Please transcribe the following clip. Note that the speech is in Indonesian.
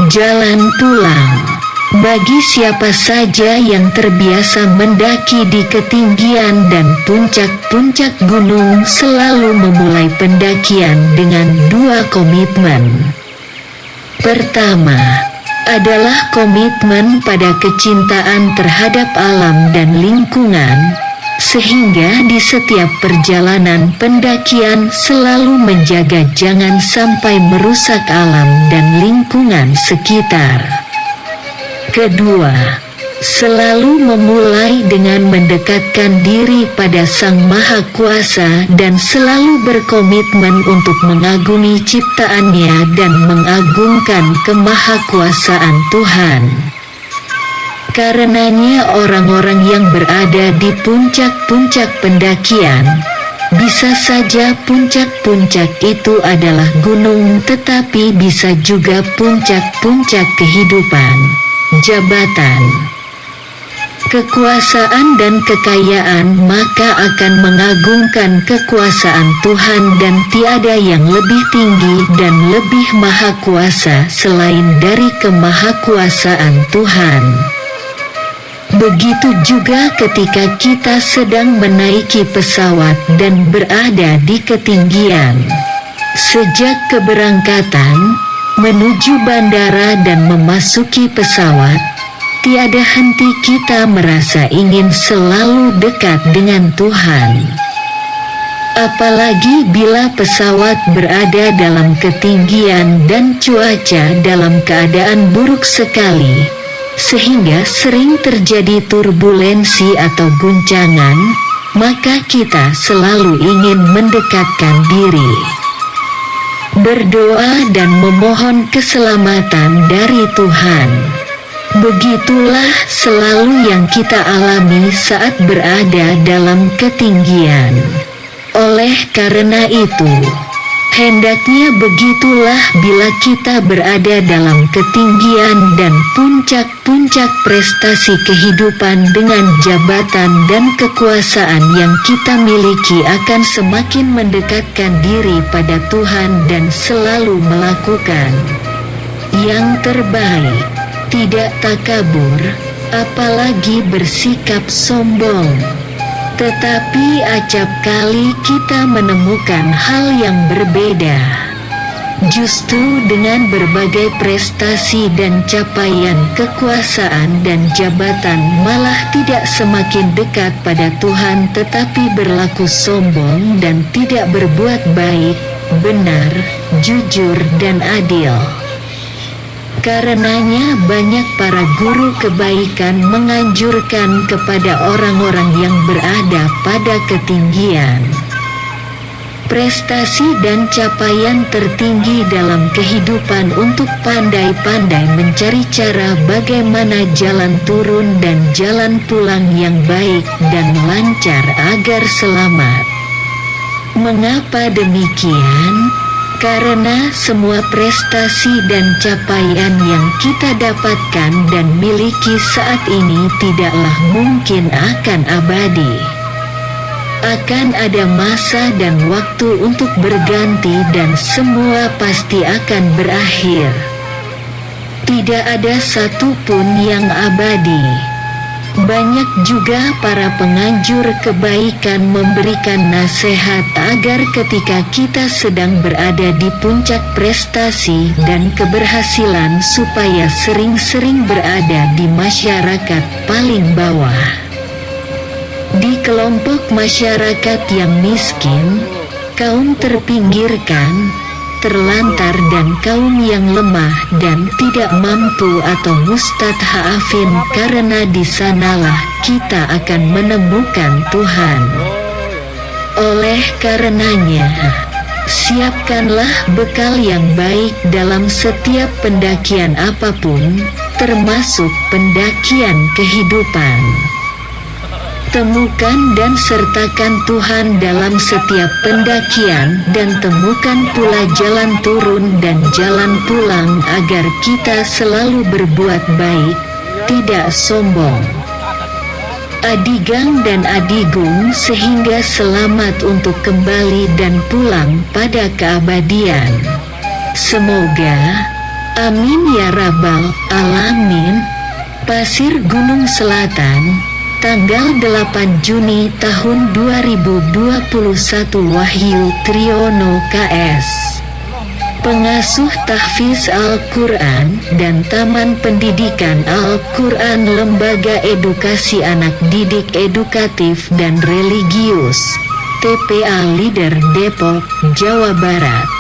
Jalan pulang. Bagi siapa saja yang terbiasa mendaki di ketinggian dan puncak-puncak gunung selalu memulai pendakian dengan dua komitmen. Pertama, adalah komitmen pada kecintaan terhadap alam dan lingkungan, sehingga di setiap perjalanan pendakian selalu menjaga jangan sampai merusak alam dan lingkungan sekitar. Kedua, selalu memulai dengan mendekatkan diri pada Sang Maha Kuasa dan selalu berkomitmen untuk mengagumi ciptaannya dan mengagungkan kemahakuasaan Tuhan. Karenanya orang-orang yang berada di puncak-puncak pendakian, bisa saja puncak-puncak itu adalah gunung, tetapi bisa juga puncak-puncak kehidupan, jabatan, kekuasaan dan kekayaan, maka akan mengagungkan kekuasaan Tuhan dan tiada yang lebih tinggi dan lebih maha kuasa selain dari kemahakuasaan Tuhan. Begitu juga ketika kita sedang menaiki pesawat dan berada di ketinggian. Sejak keberangkatan, menuju bandara dan memasuki pesawat, tiada henti kita merasa ingin selalu dekat dengan Tuhan. Apalagi bila pesawat berada dalam ketinggian dan cuaca dalam keadaan buruk sekali, sehingga sering terjadi turbulensi atau guncangan, maka kita selalu ingin mendekatkan diri, berdoa dan memohon keselamatan dari Tuhan. Begitulah selalu yang kita alami saat berada dalam ketinggian. Oleh karena itu, hendaknya begitulah bila kita berada dalam ketinggian dan puncak-puncak prestasi kehidupan dengan jabatan dan kekuasaan yang kita miliki akan semakin mendekatkan diri pada Tuhan dan selalu melakukan yang terbaik, tidak takabur, apalagi bersikap sombong. Tetapi acap kali kita menemukan hal yang berbeda. Justru dengan berbagai prestasi dan capaian kekuasaan dan jabatan malah tidak semakin dekat pada Tuhan, tetapi berlaku sombong dan tidak berbuat baik, benar, jujur dan adil. Karenanya banyak para guru kebaikan menganjurkan kepada orang-orang yang berada pada ketinggian. Prestasi dan capaian tertinggi dalam kehidupan untuk pandai-pandai mencari cara bagaimana jalan turun dan jalan pulang yang baik dan lancar agar selamat. Mengapa demikian? Karena semua prestasi dan capaian yang kita dapatkan dan miliki saat ini tidaklah mungkin akan abadi. Akan ada masa dan waktu untuk berganti dan semua pasti akan berakhir. Tidak ada satupun yang abadi. Banyak juga para penganjur kebaikan memberikan nasihat agar ketika kita sedang berada di puncak prestasi dan keberhasilan supaya sering-sering berada di masyarakat paling bawah. Di kelompok masyarakat yang miskin, kaum terpinggirkan, terlantar dan kaum yang lemah dan tidak mampu atau mustadhafin, karena di sanalah kita akan menemukan Tuhan. Oleh karenanya, siapkanlah bekal yang baik dalam setiap pendakian apapun, termasuk pendakian kehidupan. Temukan dan sertakan Tuhan dalam setiap pendakian dan temukan pula jalan turun dan jalan pulang agar kita selalu berbuat baik, tidak sombong, adigang dan adigung, sehingga selamat untuk kembali dan pulang pada keabadian. Semoga Amin ya rabbal alamin. Pasir Gunung Selatan, tanggal 8 Juni tahun 2021. Wahyu Triyono KS, Pengasuh Tahfiz Al-Quran dan Taman Pendidikan Al-Quran Lembaga Edukasi Anak Didik Edukatif dan Religius, TPA Leader Depok, Jawa Barat.